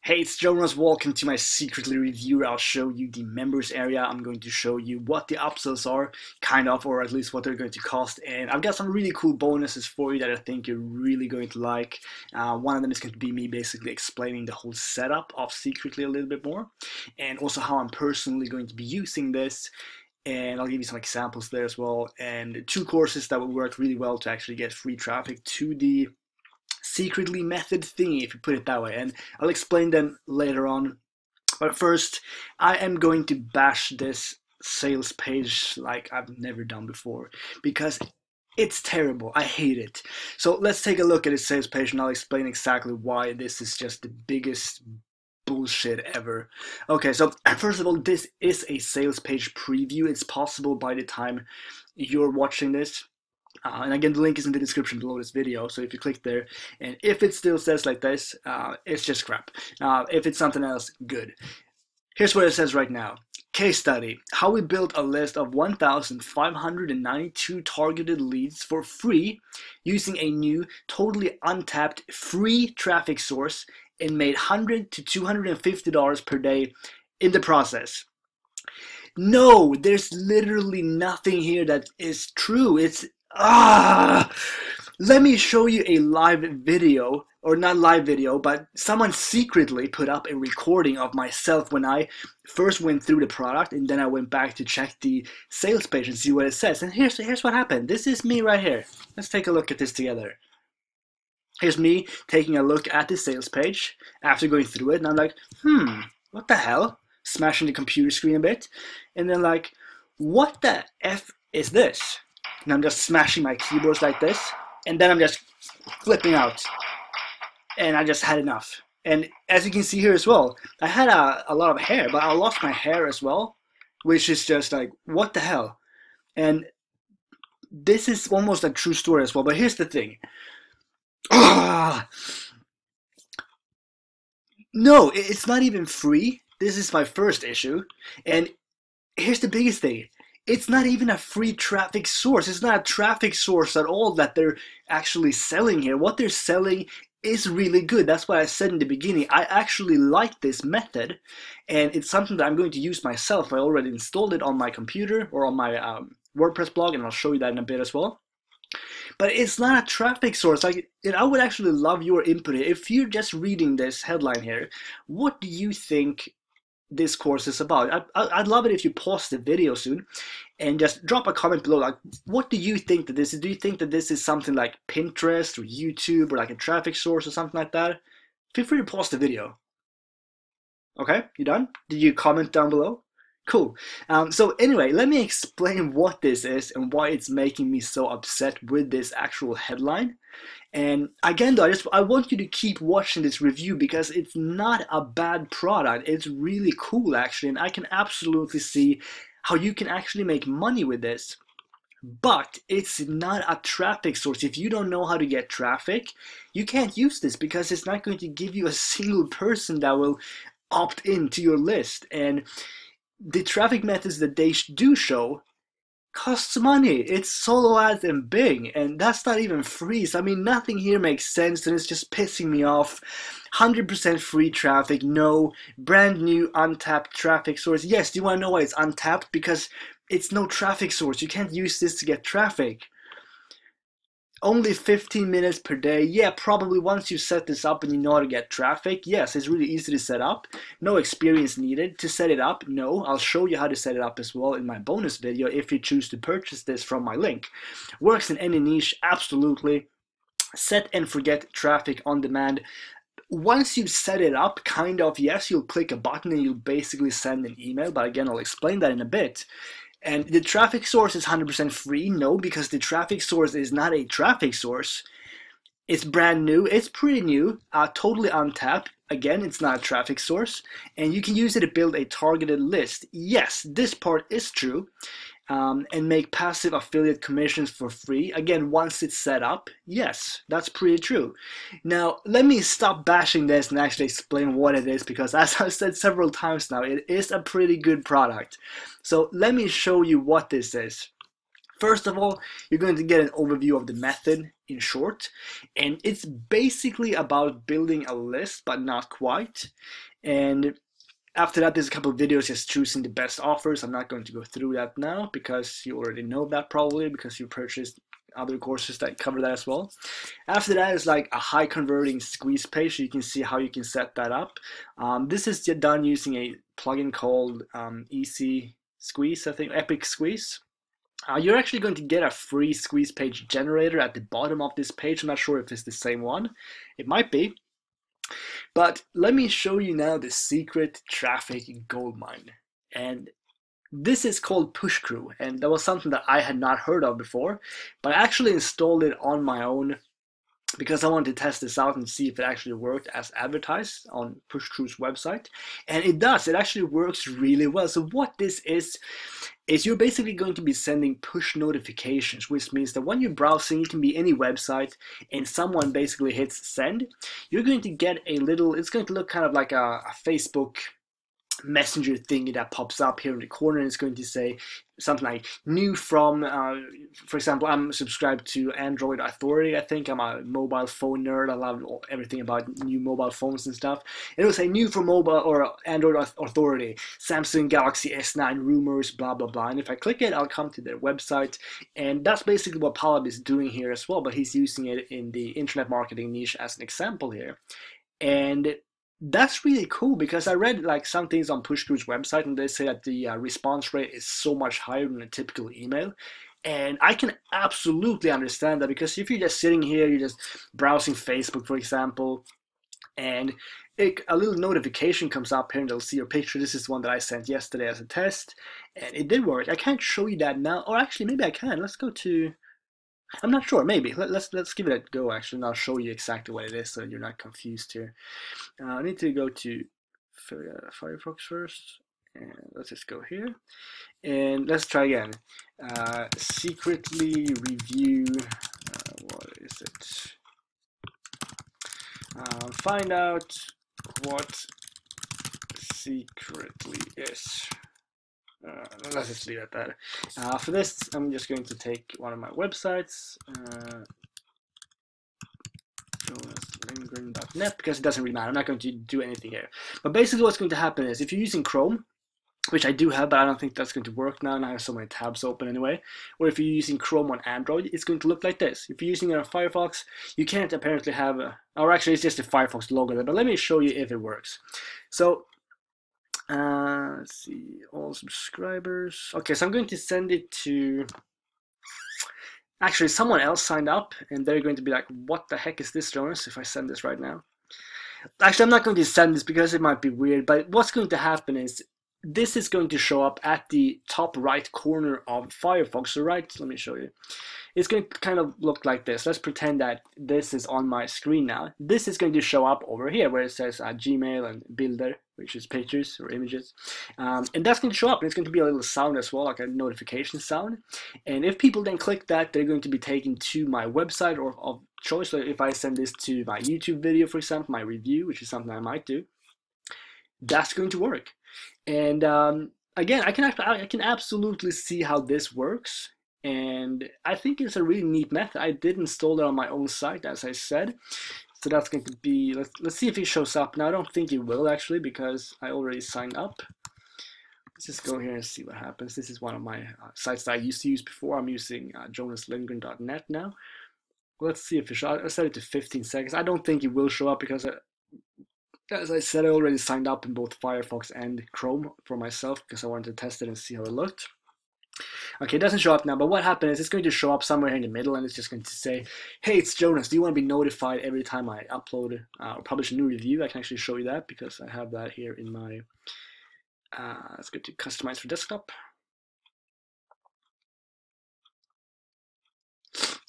Hey, it's Jonas. Welcome to my secretly review. I'll show you the members area. I'm going to show you what the upsells are, kind of, or at least what they're going to cost. And I've got some really cool bonuses for you that I think you're really going to like. One of them is going to be me basically explaining the whole setup of Secretly a little bit more, and also how I'm personally going to be using this. And I'll give you some examples there as well. And two courses that will work really well to actually get free traffic to the secretly method thingy, if you put it that way, and I'll explain them later on. But first, I am going to bash this sales page like I've never done before because it's terrible. I hate it. So let's take a look at this sales page and I'll explain exactly why this is just the biggest bullshit ever. Okay, so first of all, this is a sales page preview. It's possible by the time you're watching this. And again, the link is in the description below this video, so if you click there, and if it still says like this, it's just crap. If it's something else, good. Here's what it says right now. Case study, how we built a list of 1,592 targeted leads for free using a new, totally untapped, free traffic source and made $100 to $250 per day in the process. No, there's literally nothing here that is true. Let me show you a live video, or not live video, but someone secretly put up a recording of myself when I first went through the product, and then I went back to check the sales page and see what it says. And here's what happened. This is me right here. Let's take a look at this together. Here's me taking a look at the sales page after going through it, and I'm like, what the hell? Smashing the computer screen a bit, and then like, what the F is this? And I'm just smashing my keyboards like this, and then I'm just flipping out, and I just had enough. And as you can see here as well, I had a lot of hair, but I lost my hair as well, which is just like, what the hell? And this is almost a true story as well, but here's the thing. No, it's not even free. This is my first issue, and here's the biggest thing. It's not even a free traffic source. It's not a traffic source at all that they're actually selling here. What they're selling is really good. That's why I said in the beginning, I actually like this method, and it's something that I'm going to use myself. I already installed it on my computer or on my WordPress blog, and I'll show you that in a bit as well. But it's not a traffic source. I would actually love your input here. If you're just reading this headline here, what do you think this course is about? I'd love it if you pause the video soon and just drop a comment below. Like, what do you think that this is? Do you think that this is something like Pinterest or YouTube or like a traffic source or something like that? Feel free to pause the video. Okay, you done? Did you comment down below? Cool. So anyway, let me explain what this is and why it's making me so upset with this actual headline. And again though, I want you to keep watching this review because it's not a bad product. It's really cool actually, and I can absolutely see how you can actually make money with this. But it's not a traffic source. If you don't know how to get traffic, you can't use this because it's not going to give you a single person that will opt into your list. And the traffic methods that they do show costs money. It's solo ads and Bing, and that's not even free. So I mean, nothing here makes sense, and it's just pissing me off. 100% free traffic, no. Brand new untapped traffic source. Yes, do you want to know why it's untapped? Because it's no traffic source. You can't use this to get traffic. Only 15 minutes per day. Yeah, probably once you set this up and you know how to get traffic. Yes, it's really easy to set up. No experience needed to set it up. No, I'll show you how to set it up as well in my bonus video if you choose to purchase this from my link. Works in any niche, absolutely. Set and forget traffic on demand. Once you set it up, kind of, yes, you'll click a button and you'll basically send an email. But again, I'll explain that in a bit. And the traffic source is 100% free? No, because the traffic source is not a traffic source. It's brand new, it's pretty new, totally untapped. Again, it's not a traffic source. And you can use it to build a targeted list. Yes, this part is true. And make passive affiliate commissions for free. Again, once it's set up, yes, that's pretty true. Now, let me stop bashing this and actually explain what it is, because as I've said several times now, it is a pretty good product. So let me show you what this is. First of all, you're going to get an overview of the method in short, and it's basically about building a list, but not quite. And after that, there's a couple of videos just choosing the best offers. I'm not going to go through that now because you already know that probably because you purchased other courses that cover that as well. After that is like a high converting squeeze page. So you can see how you can set that up. This is done using a plugin called Easy Squeeze, I think, Epic Squeeze. You're actually going to get a free squeeze page generator at the bottom of this page. I'm not sure if it's the same one. It might be. But let me show you now the secret traffic goldmine. And this is called PushCrew. And that was something that I had not heard of before. But I actually installed it on my own because I wanted to test this out and see if it actually worked as advertised on PushCrew's website. And it does. It actually works really well. So what this is you're basically going to be sending push notifications, which means that when you're browsing, it can be any website, and someone basically hits send, you're going to get a little, it's going to look kind of like a Facebook messenger thingy that pops up here in the corner, and it's going to say something like new from, for example, I'm subscribed to Android Authority. I think I'm a mobile phone nerd. I love everything about new mobile phones and stuff. And it'll say new from mobile or Android Authority, Samsung Galaxy S9 rumors, blah, blah, blah. And if I click it, I'll come to their website. And that's basically what Palab is doing here as well, but he's using it in the internet marketing niche as an example here. And that's really cool because I read like some things on PushCrew's website, and they say that the response rate is so much higher than a typical email. And I can absolutely understand that, because if you're just sitting here, you're just browsing Facebook, for example, and a little notification comes up here and they'll see your picture. This is one that I sent yesterday as a test, and it did work. I can't show you that now, or actually maybe I can. Let's go to, I'm not sure, maybe. Let's give it a go actually, and I'll show you exactly what it is so you're not confused here. I need to go to Firefox first, and let's just go here. And let's try again. Secretly review, what is it? Find out what secretly is. Let's just leave it at that. For this, I'm just going to take one of my websites, jonasLindgren.net, because it doesn't really matter. I'm not going to do anything here. But basically what's going to happen is if you're using Chrome, which I do have, but I don't think that's going to work now, and I have so many tabs open anyway, or if you're using Chrome on Android, it's going to look like this. If you're using it on Firefox, you can't apparently have, or actually it's just a Firefox logo there, but let me show you if it works. So, let's see, all subscribers. Okay, so I'm going to send it to, actually someone else signed up, and they're going to be like, what the heck is this, Jonas, if I send this right now? Actually, I'm not going to send this because it might be weird, but what's going to happen is this is going to show up at the top right corner of Firefox. So let me show you. It's going to kind of look like this. Let's pretend that this is on my screen now. This is going to show up over here where it says Gmail and Bilder, which is pictures or images. And that's going to show up, and it's going to be a little sound as well, like a notification sound. And if people then click that, they're going to be taken to my website or of choice. So if I send this to my YouTube video, for example, my review, which is something I might do, that's going to work. And again, I can absolutely see how this works, and I think it's a really neat method. I did install it on my own site, as I said, so that's going to be, let's see if it shows up. Now I don't think it will actually, because I already signed up. Let's just go here and see what happens. This is one of my sites that I used to use before. I'm using JonasLindgren.net now. Let's see if it shows. I set it to 15 seconds. I don't think it will show up because as I said, I already signed up in both Firefox and Chrome for myself because I wanted to test it and see how it looked. Okay, it doesn't show up now, but what happened is it's going to show up somewhere in the middle, and it's just going to say, hey, it's Jonas. Do you want to be notified every time I upload or publish a new review? I can actually show you that because I have that here in my, let's go to Customize for Desktop.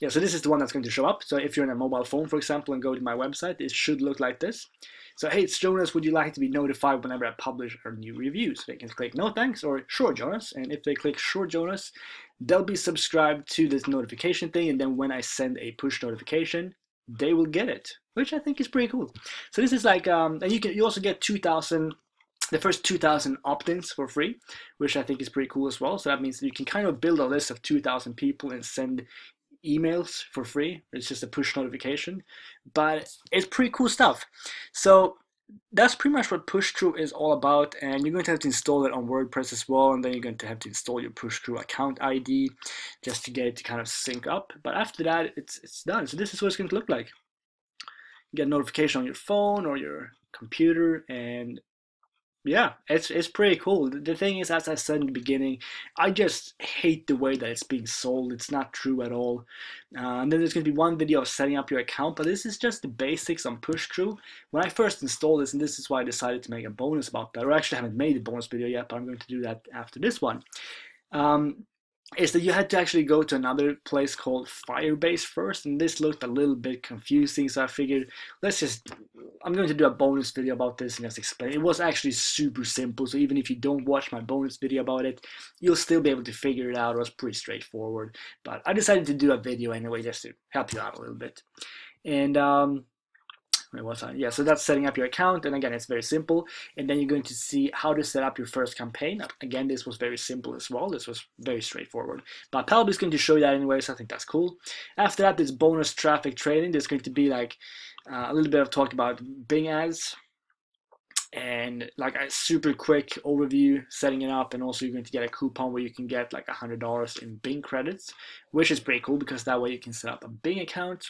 Yeah, so this is the one that's going to show up. So if you're on a mobile phone, for example, and go to my website, it should look like this. So, hey, it's Jonas. Would you like to be notified whenever I publish a new review? So they can click no thanks or sure, Jonas. And if they click sure, Jonas, they'll be subscribed to this notification thing. And then when I send a push notification, they will get it, which I think is pretty cool. So this is like, and you also get 2,000 the first 2,000 opt-ins for free, which I think is pretty cool as well. So that means that you can kind of build a list of 2,000 people and send emails for free. It's just a push notification, but it's pretty cool stuff. So that's pretty much what push-through is all about, and you're going to have to install it on WordPress as well, and then you're going to have to install your push-through account ID just to get it to kind of sync up. But after that, it's done. So this is what it's going to look like. You get a notification on your phone or your computer, and yeah, it's pretty cool. The thing is, as I said in the beginning, I just hate the way that it's being sold. It's not true at all. And then there's going to be one video of setting up your account, but this is just the basics on push-through. When I first installed this, and this is why I decided to make a bonus about that, or actually I haven't made a bonus video yet, but I'm going to do that after this one. Is that you had to actually go to another place called Firebase first, and this looked a little bit confusing, so I figured I'm going to do a bonus video about this and just explain. It was actually super simple, so even if you don't watch my bonus video about it, you'll still be able to figure it out. It was pretty straightforward, but I decided to do a video anyway just to help you out a little bit. And where was I? Yeah, so that's setting up your account, and again, it's very simple. And then you're going to see how to set up your first campaign. Again, this was very simple as well. This was very straightforward. But Palab is going to show you that anyway, so I think that's cool. After that, there's bonus traffic training. There's going to be like a little bit of talk about Bing ads, and like a super quick overview setting it up, and also you're going to get a coupon where you can get like $100 in Bing credits, which is pretty cool because that way you can set up a Bing account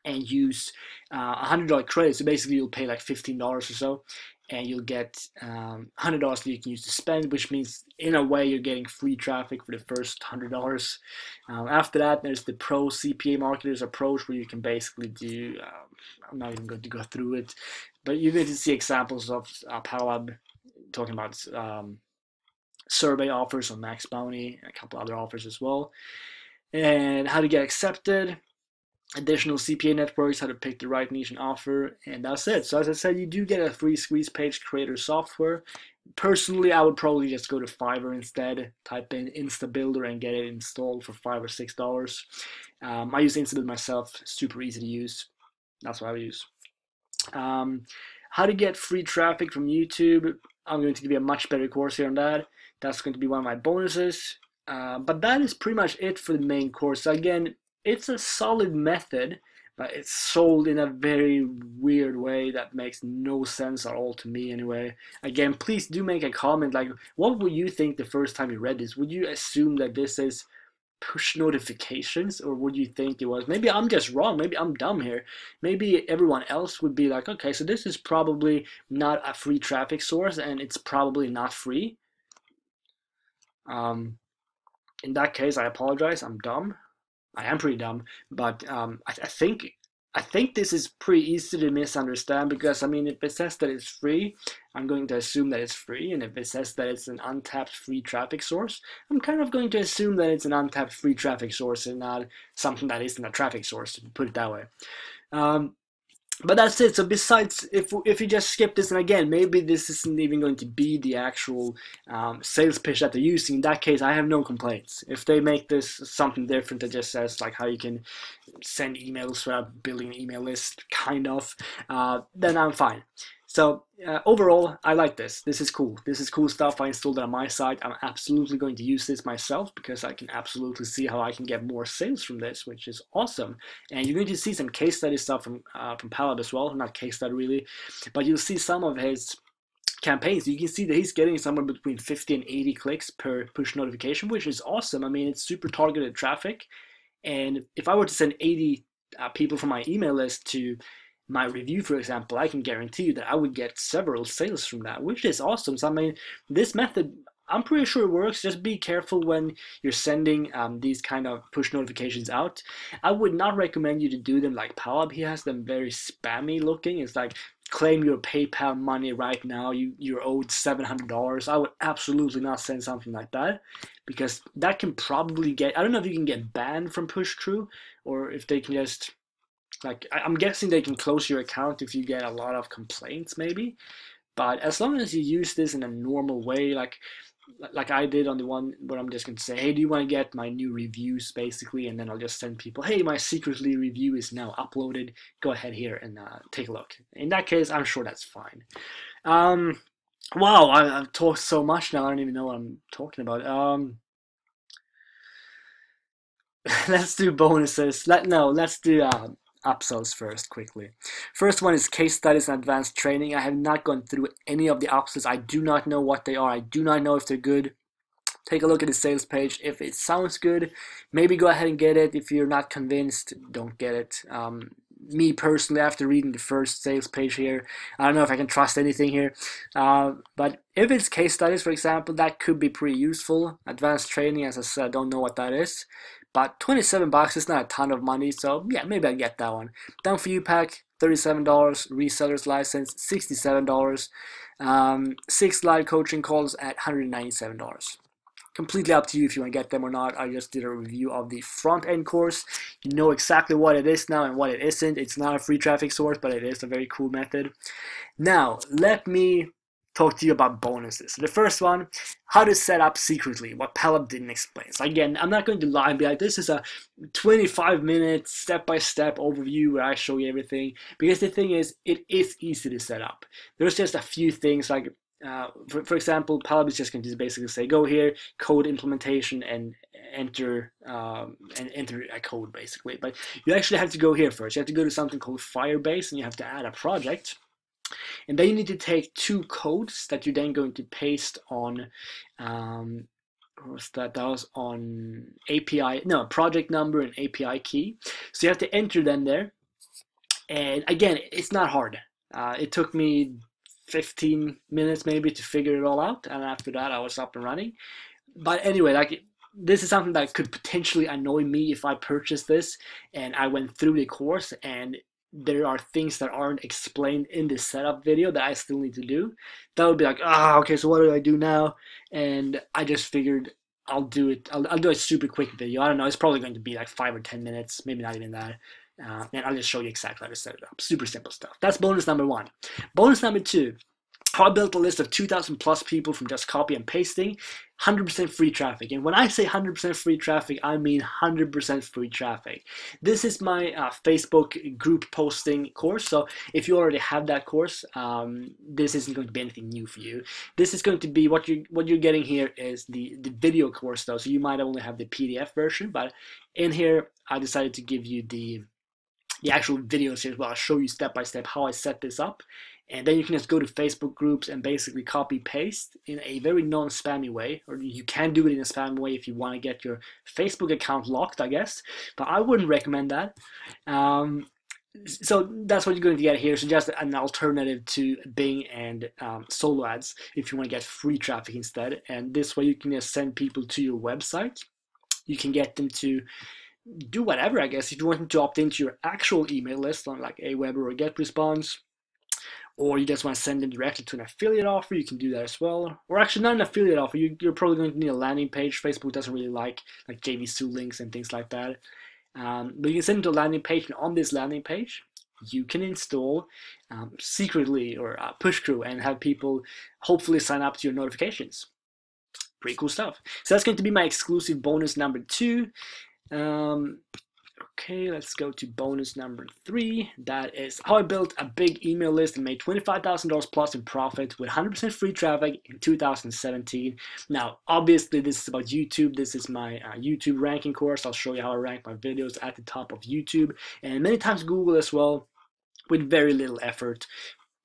and use $100 credit. So basically you'll pay like $15 or so, and you'll get $100 that you can use to spend, which means in a way you're getting free traffic for the first $100. After that, there's the pro CPA marketers approach, where you can basically do, I'm not even going to go through it, but you're going to see examples of Palab talking about survey offers on Max Bounty, and a couple other offers as well, and how to get accepted, additional CPA networks, how to pick the right niche and offer, and that's it. So as I said, you do get a free squeeze page creator software. Personally, I would probably just go to Fiverr instead, type in InstaBuilder and get it installed for $5 or $6. I use InstaBuilder myself, super easy to use. That's what I use. How to get free traffic from YouTube. I'm going to give you a much better course here on that. That's going to be one of my bonuses. But that is pretty much it for the main course. So again, it's a solid method, but it's sold in a very weird way that makes no sense at all to me anyway. Again, please do make a comment, like, what would you think the first time you read this? Would you assume that this is push notifications, or would you think it was, maybe I'm just wrong, maybe I'm dumb here, maybe everyone else would be like, okay, so this is probably not a free traffic source and it's probably not free. In that case, I apologize, I'm dumb. I am pretty dumb, but I think this is pretty easy to misunderstand, because I mean, if it says that it's free, I'm going to assume that it's free, and if it says that it's an untapped free traffic source, I'm kind of going to assume that it's an untapped free traffic source and not something that isn't a traffic source, to put it that way. But that's it. So besides, if you just skip this, and again, maybe this isn't even going to be the actual sales pitch that they're using, in that case, I have no complaints. If they make this something different that just says like how you can send emails without building an email list, kind of, then I'm fine. So overall, I like this. This is cool. This is cool stuff. I installed it on my site. I'm absolutely going to use this myself, because I can absolutely see how I can get more sales from this, which is awesome. And you're going to see some case study stuff from Palab as well. Not case study really, but you'll see some of his campaigns. You can see that he's getting somewhere between 50 and 80 clicks per push notification, which is awesome. I mean, it's super targeted traffic. And if I were to send 80 people from my email list to my review, for example, I can guarantee you that I would get several sales from that, which is awesome. So I mean, this method, I'm pretty sure it works. Just be careful when you're sending these kind of push notifications out. I would not recommend you to do them like Palab. He has them very spammy looking. It's like, claim your PayPal money right now, you're owed $700. I would absolutely not send something like that, because that can probably get, I don't know if you can get banned from push-through, or if they can just, like, I'm guessing they can close your account if you get a lot of complaints maybe. But as long as you use this in a normal way, like I did on the one where I'm just going to say, hey, do you want to get my new reviews, basically, and then I'll just send people, hey, my secretly review is now uploaded, go ahead here and take a look. In that case, I'm sure that's fine. Wow, I've talked so much now. I don't even know what I'm talking about. Let's do bonuses. Let's do upsells first quickly. First one is case studies and advanced training. I have not gone through any of the upsells. I do not know what they are. I do not know if they're good. Take a look at the sales page. If it sounds good, maybe go ahead and get it. If you're not convinced, don't get it. Me personally, after reading the first sales page here, I don't know if I can trust anything here. But if it's case studies, for example, that could be pretty useful. Advanced training, as I said, I don't know what that is. But 27 bucks is not a ton of money, so yeah, maybe I'll get that one. Done for you pack, $37. Reseller's license, $67. 6 live coaching calls at $197. Completely up to you if you want to get them or not. I just did a review of the front end course. You know exactly what it is now and what it isn't. It's not a free traffic source, but it is a very cool method. Now, let me talk to you about bonuses. So the first one, how to set up secretly, what Pelab didn't explain. So again, I'm not going to lie and be like, this is a 25-minute step-by-step overview where I show you everything. Because the thing is, it is easy to set up. There's just a few things like, for example, Pelab is just going to basically say, go here, code implementation, and enter a code basically. But you actually have to go here first. You have to go to something called Firebase, and you have to add a project. And then you need to take 2 codes that you're then going to paste on, that was on API, no, project number and API key. So you have to enter them there. And again, it's not hard. It took me 15 minutes maybe to figure it all out. And after that, I was up and running. But anyway, like, this is something that could potentially annoy me if I purchased this and I went through the course and there are things that aren't explained in this setup video that I still need to do. That would be like, okay, so what do I do now? And I just figured I'll do it. I'll do a super quick video. I don't know. It's probably going to be like 5 or 10 minutes, maybe not even that. And I'll just show you exactly how to set it up. Super simple stuff. That's bonus number 1. Bonus number 2. How I built a list of 2,000 plus people from just copy and pasting, 100% free traffic. And when I say 100% free traffic, I mean 100% free traffic. This is my Facebook group posting course. So if you already have that course, this isn't going to be anything new for you. This is going to be what you're getting here is the video course though. So you might only have the PDF version, but in here I decided to give you the actual videos here as well. I'll show you step by step how I set this up. And then you can just go to Facebook groups and basically copy paste in a very non-spammy way, or you can do it in a spammy way if you want to get your Facebook account locked, I guess. But I wouldn't recommend that. So that's what you're going to get here. So just an alternative to Bing and solo ads if you want to get free traffic instead. And this way you can just send people to your website. You can get them to do whatever, I guess. If you want them to opt into your actual email list on like Aweber or GetResponse, or you just want to send them directly to an affiliate offer, you can do that as well. Or actually not an affiliate offer, you're probably going to need a landing page. Facebook doesn't really like JVSU links and things like that. But you can send them to a landing page, and on this landing page, you can install secretly or Pushcrew and have people hopefully sign up to your notifications. Pretty cool stuff. So that's going to be my exclusive bonus number 2. Okay, let's go to bonus number 3. That is how I built a big email list and made $25,000 plus in profit with 100% free traffic in 2017. Now, obviously, this is about YouTube. This is my YouTube ranking course. I'll show you how I rank my videos at the top of YouTube and many times Google as well with very little effort.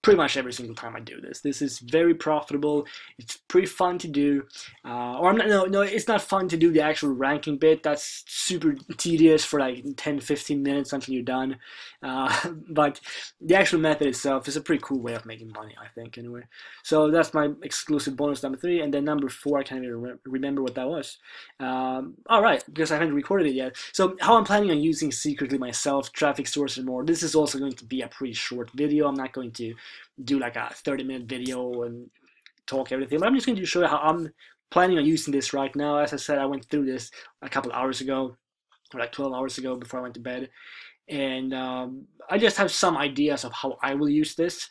Pretty much every single time I do this. This is very profitable. It's pretty fun to do. No, it's not fun to do the actual ranking bit. That's super tedious for like 10-15 minutes until you're done. But the actual method itself is a pretty cool way of making money, I think, anyway. So that's my exclusive bonus number 3. And then number 4, I can't even remember what that was. All right, because I haven't recorded it yet. So how I'm planning on using secretly myself, traffic source and more. This is also going to be a pretty short video. I'm not going to do like a 30-minute video and talk everything, but I'm just going to show you how I'm planning on using this right now. As I said, I went through this a couple hours ago, or like 12 hours ago before I went to bed, and I just have some ideas of how I will use this.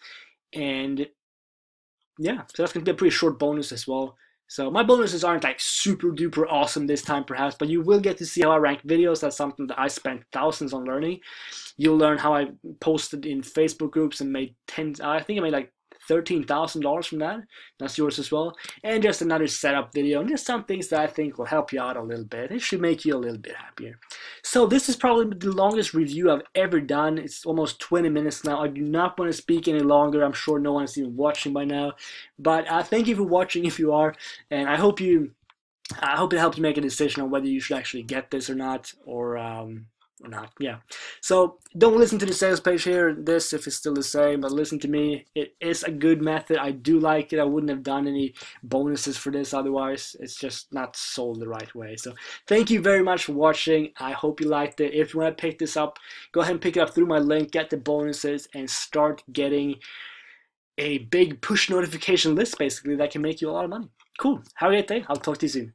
And yeah, so that's going to be a pretty short bonus as well. So my bonuses aren't like super duper awesome this time perhaps, but you will get to see how I rank videos. That's something that I spent thousands on learning. You'll learn how I posted in Facebook groups and made I think I made like $13,000 from that. That's yours as well. And just another setup video and just some things that I think will help you out a little bit. It should make you a little bit happier. So this is probably the longest review I've ever done. It's almost 20 minutes now. I do not want to speak any longer. I'm sure no one is even watching by now. But thank you for watching if you are. And I hope it helped you make a decision on whether you should actually get this or not, or not. Yeah. So don't listen to the sales page here, if it's still the same, but listen to me. It is a good method. I do like it. I wouldn't have done any bonuses for this otherwise. It's just not sold the right way. So thank you very much for watching. I hope you liked it. If you want to pick this up, go ahead and pick it up through my link, get the bonuses, and start getting a big push notification list basically that can make you a lot of money. Cool. Have a great day. I'll talk to you soon.